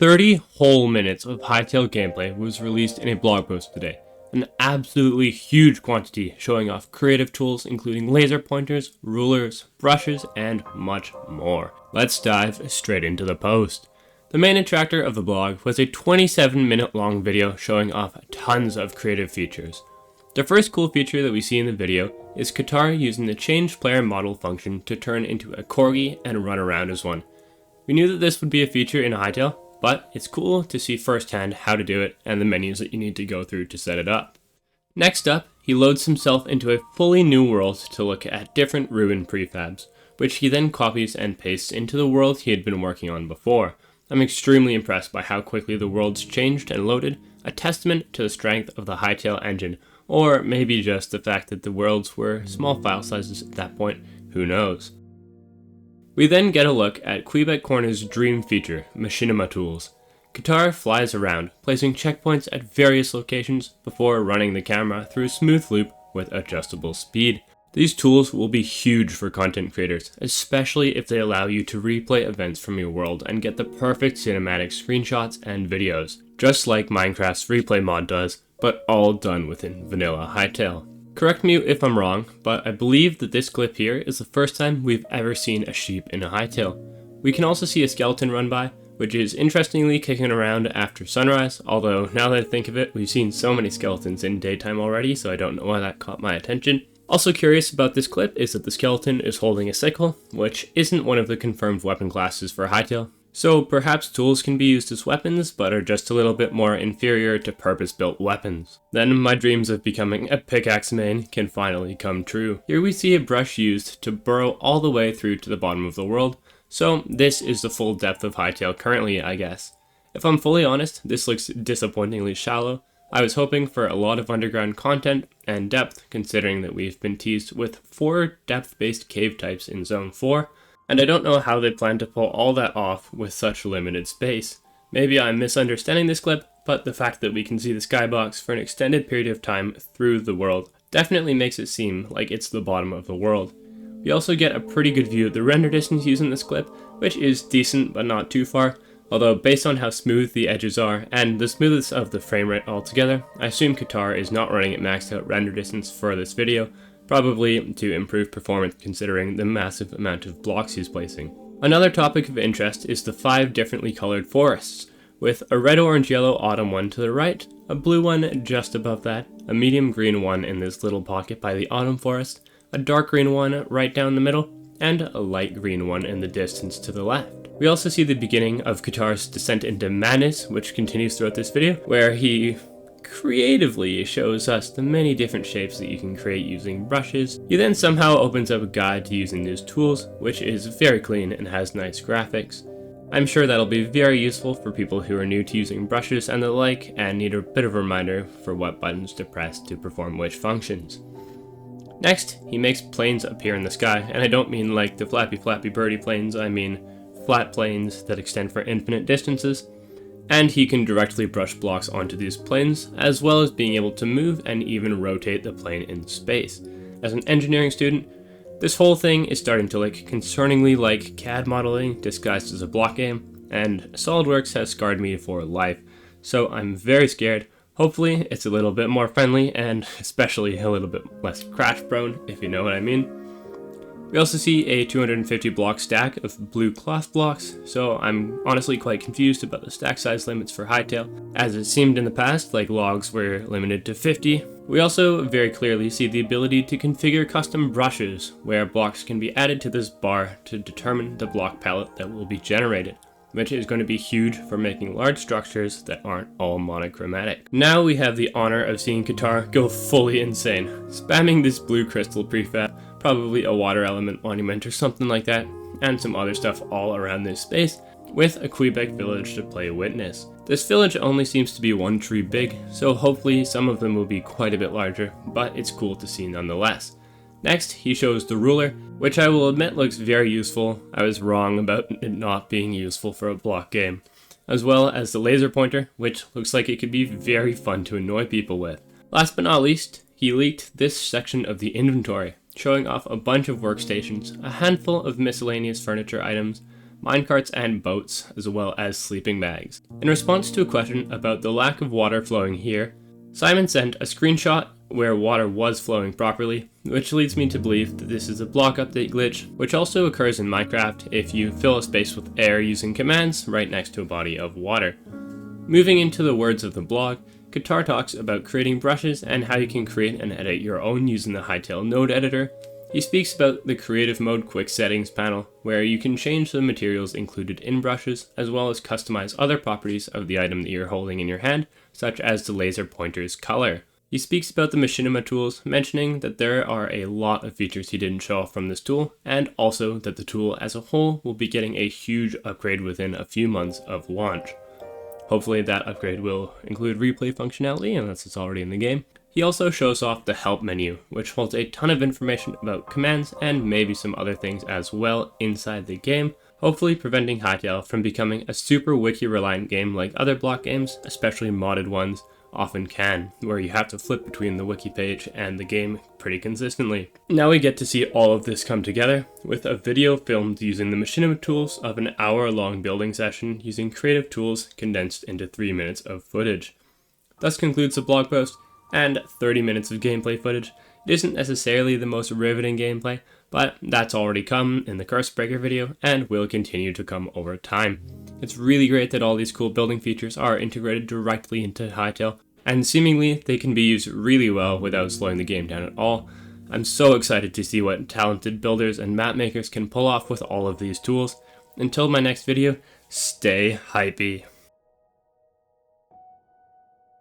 30 whole minutes of Hytale gameplay was released in a blog post today. An absolutely huge quantity showing off creative tools including laser pointers, rulers, brushes, and much more. Let's dive straight into the post. The main attractor of the blog was a 27-minute long video showing off tons of creative features. The first cool feature that we see in the video is Hytale using the change player model function to turn into a corgi and run around as one. We knew that this would be a feature in Hytale, but it's cool to see firsthand how to do it and the menus that you need to go through to set it up. Next up, he loads himself into a fully new world to look at different ruin prefabs, which he then copies and pastes into the world he had been working on before. I'm extremely impressed by how quickly the worlds changed and loaded, a testament to the strength of the Hytale engine, or maybe just the fact that the worlds were small file sizes at that point, who knows. We then get a look at Quebec Corner's dream feature, Machinima Tools. Hytale flies around, placing checkpoints at various locations before running the camera through a smooth loop with adjustable speed. These tools will be huge for content creators, especially if they allow you to replay events from your world and get the perfect cinematic screenshots and videos, just like Minecraft's replay mod does, but all done within vanilla Hytale. Correct me if I'm wrong, but I believe that this clip here is the first time we've ever seen a sheep in a Hytale. We can also see a skeleton run by, which is interestingly kicking around after sunrise, although now that I think of it, we've seen so many skeletons in daytime already, so I don't know why that caught my attention. Also curious about this clip is that the skeleton is holding a sickle, which isn't one of the confirmed weapon classes for Hytale. So perhaps tools can be used as weapons, but are just a little bit more inferior to purpose-built weapons. Then my dreams of becoming a pickaxe main can finally come true. Here we see a brush used to burrow all the way through to the bottom of the world, so this is the full depth of Hytale currently, I guess. If I'm fully honest, this looks disappointingly shallow. I was hoping for a lot of underground content and depth, considering that we've been teased with 4 depth-based cave types in Zone 4, and I don't know how they plan to pull all that off with such limited space. Maybe I'm misunderstanding this clip, but the fact that we can see the skybox for an extended period of time through the world definitely makes it seem like it's the bottom of the world. We also get a pretty good view of the render distance used in this clip, which is decent but not too far, although based on how smooth the edges are and the smoothness of the frame rate altogether, I assume Hytale is not running at maxed out render distance for this video, probably to improve performance considering the massive amount of blocks he's placing. Another topic of interest is the 5 differently colored forests, with a red, orange, yellow autumn one to the right, a blue one just above that, a medium green one in this little pocket by the autumn forest, a dark green one right down the middle, and a light green one in the distance to the left. We also see the beginning of Hytale's descent into madness, which continues throughout this video, where he creatively shows us the many different shapes that you can create using brushes. He then somehow opens up a guide to using these tools, which is very clean and has nice graphics. I'm sure that'll be very useful for people who are new to using brushes and the like, and need a bit of a reminder for what buttons to press to perform which functions. Next, he makes planes appear in the sky, and I don't mean like the flappy birdie planes, I mean flat planes that extend for infinite distances. And he can directly brush blocks onto these planes, as well as being able to move and even rotate the plane in space. As an engineering student, this whole thing is starting to look concerningly like CAD modeling disguised as a block game, and SolidWorks has scarred me for life, so I'm very scared. Hopefully it's a little bit more friendly, and especially a little bit less crash prone, if you know what I mean. We also see a 250 block stack of blue cloth blocks, so I'm honestly quite confused about the stack size limits for Hytale, as it seemed in the past like logs were limited to 50. We also very clearly see the ability to configure custom brushes, where blocks can be added to this bar to determine the block palette that will be generated, which is going to be huge for making large structures that aren't all monochromatic. Now we have the honor of seeing Hytale go fully insane, spamming this blue crystal prefab, probably a water element monument or something like that, and some other stuff all around this space, with a Quebec village to play witness. This village only seems to be 1 tree big, so hopefully some of them will be quite a bit larger, but it's cool to see nonetheless. Next, he shows the ruler, which I will admit looks very useful. I was wrong about it not being useful for a block game. As well as the laser pointer, which looks like it could be very fun to annoy people with. Last but not least, he leaked this section of the inventory, showing off a bunch of workstations, a handful of miscellaneous furniture items, minecarts and boats, as well as sleeping bags. In response to a question about the lack of water flowing here, Simon sent a screenshot where water was flowing properly, which leads me to believe that this is a block update glitch, which also occurs in Minecraft if you fill a space with air using commands right next to a body of water. Moving into the words of the blog, Qatar talks about creating brushes and how you can create and edit your own using the Hytale node editor. He speaks about the creative mode quick settings panel, where you can change the materials included in brushes, as well as customize other properties of the item that you're holding in your hand, such as the laser pointer's color. He speaks about the machinima tools, mentioning that there are a lot of features he didn't show off from this tool, and also that the tool as a whole will be getting a huge upgrade within a few months of launch. Hopefully that upgrade will include replay functionality, unless it's already in the game. He also shows off the help menu, which holds a ton of information about commands and maybe some other things as well inside the game, hopefully preventing Hytale from becoming a super wiki-reliant game like other block games, especially modded ones, often can, where you have to flip between the wiki page and the game pretty consistently. Now we get to see all of this come together, with a video filmed using the machinima tools of an hour-long building session using creative tools condensed into 3 minutes of footage. Thus concludes the blog post, and 30 minutes of gameplay footage. It isn't necessarily the most riveting gameplay, but that's already come in the Curse Breaker video and will continue to come over time. It's really great that all these cool building features are integrated directly into Hytale, and seemingly they can be used really well without slowing the game down at all. I'm so excited to see what talented builders and map makers can pull off with all of these tools. Until my next video, stay hypey.